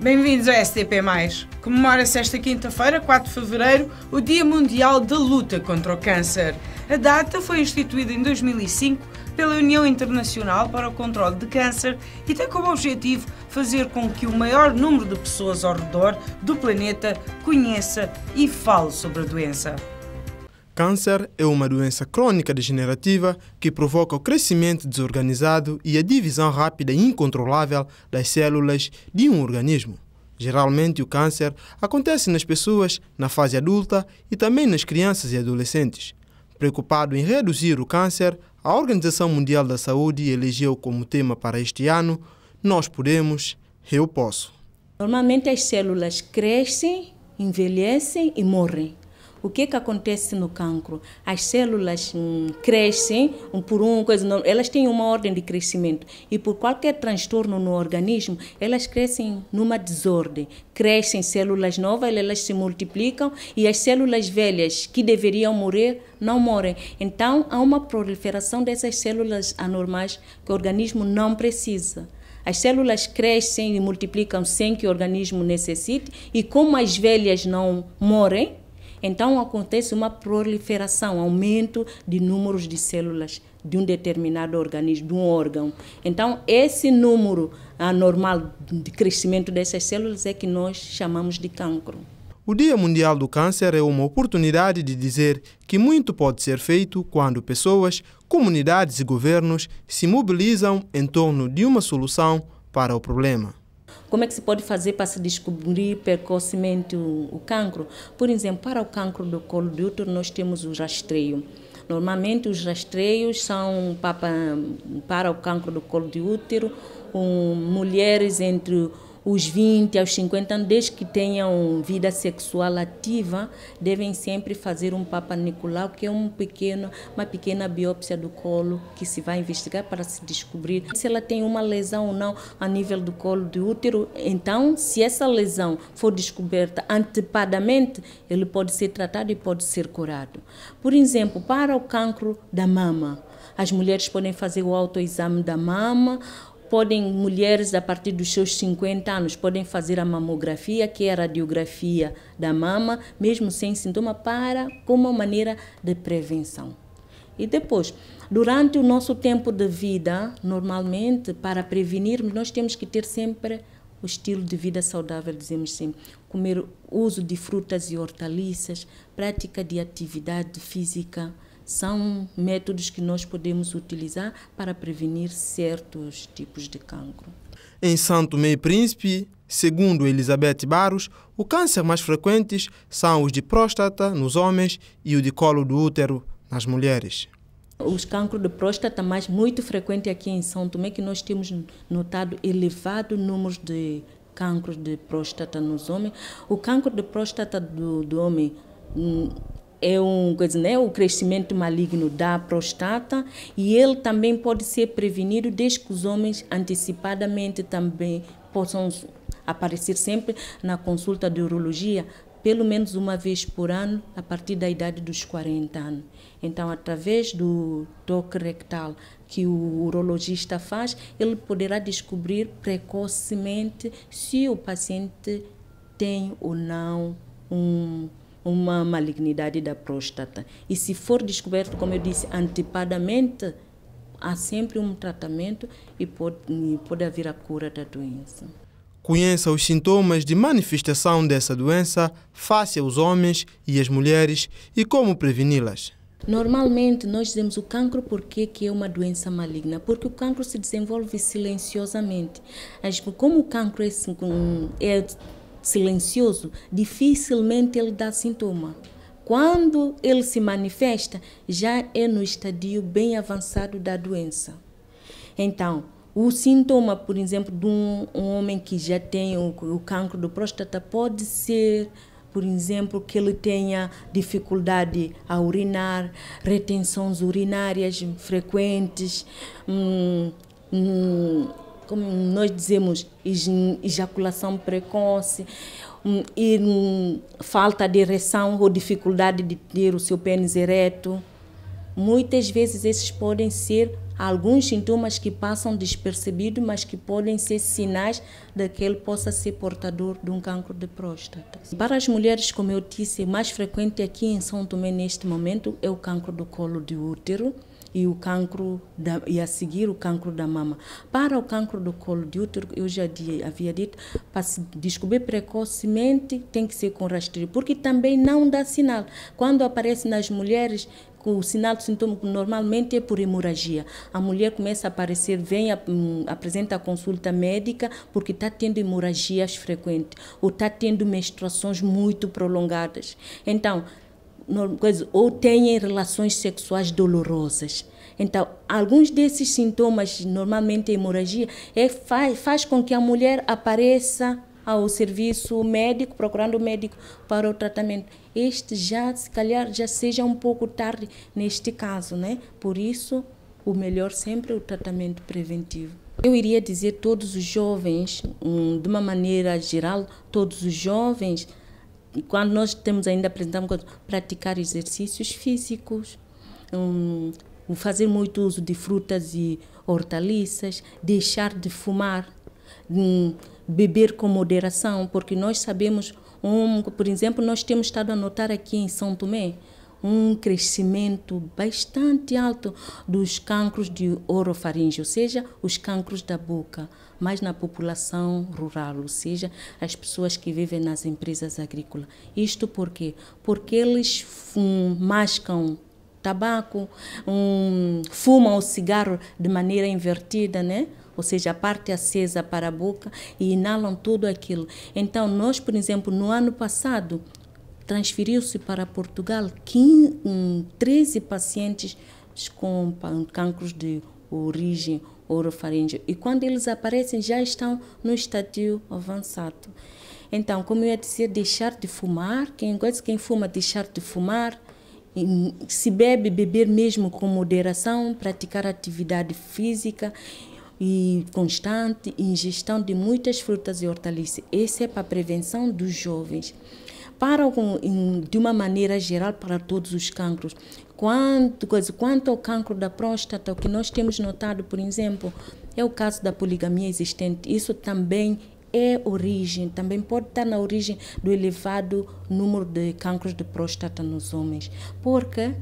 Bem-vindos ao STP+. Comemora-se esta quinta-feira, 4 de fevereiro, o Dia Mundial da Luta contra o Câncer. A data foi instituída em 2005 pela União Internacional para o Controlo de Câncer e tem como objetivo fazer com que o maior número de pessoas ao redor do planeta conheça e fale sobre a doença. Câncer é uma doença crônica degenerativa que provoca o crescimento desorganizado e a divisão rápida e incontrolável das células de um organismo. Geralmente, o câncer acontece nas pessoas na fase adulta e também nas crianças e adolescentes. Preocupado em reduzir o câncer, a Organização Mundial da Saúde elegeu como tema para este ano Nós Podemos, Eu Posso. Normalmente as células crescem, envelhecem e morrem. O que acontece no cancro? As células crescem elas têm uma ordem de crescimento e por qualquer transtorno no organismo, elas crescem numa desordem. Crescem células novas, elas se multiplicam e as células velhas que deveriam morrer, não morrem. Então, há uma proliferação dessas células anormais que o organismo não precisa. As células crescem e multiplicam sem que o organismo necessite e como as velhas não morrem, então acontece uma proliferação, aumento de números de células de um determinado organismo, de um órgão. Então esse número anormal de crescimento dessas células é que nós chamamos de cancro. O Dia Mundial do Câncer é uma oportunidade de dizer que muito pode ser feito quando pessoas, comunidades e governos se mobilizam em torno de uma solução para o problema. Como é que se pode fazer para se descobrir precocemente o cancro? Por exemplo, para o cancro do colo de útero, nós temos o rastreio. Normalmente, os rastreios são para o cancro do colo de útero, mulheres entre os 20 aos 50 anos, desde que tenham vida sexual ativa, devem sempre fazer um Papa Nicolau, que é uma pequena biópsia do colo que se vai investigar para se descobrir se ela tem uma lesão ou não a nível do colo do útero. Então, se essa lesão for descoberta antecipadamente, ele pode ser tratado e pode ser curado. Por exemplo, para o cancro da mama, as mulheres podem fazer o autoexame da mama. Mulheres a partir dos seus 50 anos podem fazer a mamografia, que é a radiografia da mama, mesmo sem sintoma, como uma maneira de prevenção. E depois, durante o nosso tempo de vida, normalmente, para prevenirmos, nós temos que ter sempre o estilo de vida saudável, dizemos sempre, comer uso de frutas e hortaliças, prática de atividade física, são métodos que nós podemos utilizar para prevenir certos tipos de cancro. Em São Tomé e Príncipe, segundo Elizabeth Barros, o câncer mais frequentes são os de próstata nos homens e o de colo do útero nas mulheres. Os cancros de próstata mais muito frequentes aqui em São Tomé, que nós temos notado elevado número de cancros de próstata nos homens. O cancro de próstata do homem é o crescimento maligno da próstata e ele também pode ser prevenido desde que os homens antecipadamente também possam aparecer sempre na consulta de urologia, pelo menos uma vez por ano, a partir da idade dos 40 anos. Então, através do toque rectal que o urologista faz, ele poderá descobrir precocemente se o paciente tem ou não uma malignidade da próstata. E se for descoberto, como eu disse, antecipadamente, há sempre um tratamento e pode haver a cura da doença. Conheça os sintomas de manifestação dessa doença face aos homens e às mulheres e como preveni-las. Normalmente, nós dizemos o cancro porque é uma doença maligna, porque o cancro se desenvolve silenciosamente. Como o cancro é silencioso, dificilmente ele dá sintoma. Quando ele se manifesta, já é no estadio bem avançado da doença. Então, o sintoma, por exemplo, de um homem que já tem o cancro do próstata pode ser, por exemplo, que ele tenha dificuldade a urinar, retenções urinárias frequentes, como nós dizemos, ejaculação precoce, e falta de ereção ou dificuldade de ter o seu pênis ereto. muitas vezes esses podem ser alguns sintomas que passam despercebidos, mas que podem ser sinais de que ele possa ser portador de um cancro de próstata. Para as mulheres, como eu disse, o mais frequente aqui em São Tomé neste momento é o cancro do colo de útero e e a seguir o cancro da mama. Para o cancro do colo de útero, eu já havia dito, para se descobrir precocemente tem que ser com rastreio, porque também não dá sinal. Quando aparece nas mulheres, o sinal do sintoma normalmente é por hemorragia. A mulher começa a aparecer, apresenta a consulta médica porque está tendo hemorragias frequentes ou está tendo menstruações muito prolongadas. Então, ou têm relações sexuais dolorosas. Então, alguns desses sintomas, normalmente a hemorragia, faz com que a mulher apareça ao serviço médico, procurando o médico para o tratamento. Este se calhar, já seja um pouco tarde neste caso, né? Por isso, o melhor sempre é o tratamento preventivo. Eu iria dizer todos os jovens, de uma maneira geral, todos os jovens, quando nós temos ainda apresentamos praticar exercícios físicos, fazer muito uso de frutas e hortaliças, deixar de fumar, beber com moderação, porque nós sabemos, por exemplo, nós temos estado a notar aqui em São Tomé um crescimento bastante alto dos cancros de orofaringe, ou seja, os cancros da boca, mas na população rural, ou seja, as pessoas que vivem nas empresas agrícolas. Isto por quê? Porque eles mascam tabaco, fumam o cigarro de maneira invertida, né? Ou seja, a parte acesa para a boca e inalam tudo aquilo. Então, nós, por exemplo, no ano passado, transferiu-se para Portugal 13 pacientes com cancros de origem orofaríngea. E quando eles aparecem, já estão no estadio avançado. Então, como eu ia dizer, deixar de fumar. Quem fuma, deixar de fumar. Se bebe, beber mesmo com moderação. Praticar atividade física e constante, ingestão de muitas frutas e hortaliças. Esse é para a prevenção dos jovens. De uma maneira geral, para todos os cancros. Quanto ao cancro da próstata, o que nós temos notado, por exemplo, é o caso da poligamia existente. Isso também também pode estar na origem do elevado número de cancros de próstata nos homens. Porque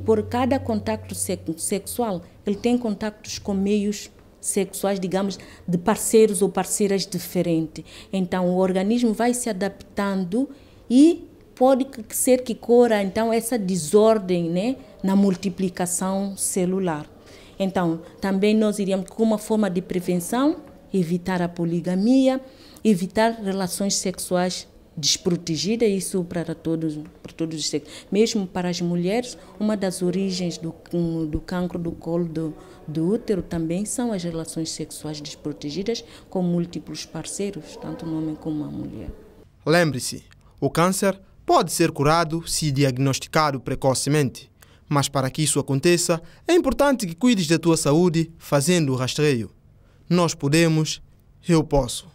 por cada contacto sexual, ele tem contactos com meios sexuais, digamos, de parceiros ou parceiras diferentes. Então, o organismo vai se adaptando e pode ser que corra, então, essa desordem, né, na multiplicação celular. Então, também nós iríamos, como uma forma de prevenção, evitar a poligamia, evitar relações sexuais desprotegida, isso para todos os sexos. Mesmo para as mulheres, uma das origens do cancro do colo do útero também são as relações sexuais desprotegidas com múltiplos parceiros, tanto o homem como a mulher. Lembre-se, o câncer pode ser curado se diagnosticado precocemente, mas para que isso aconteça, é importante que cuides da tua saúde fazendo o rastreio. Nós podemos, eu posso.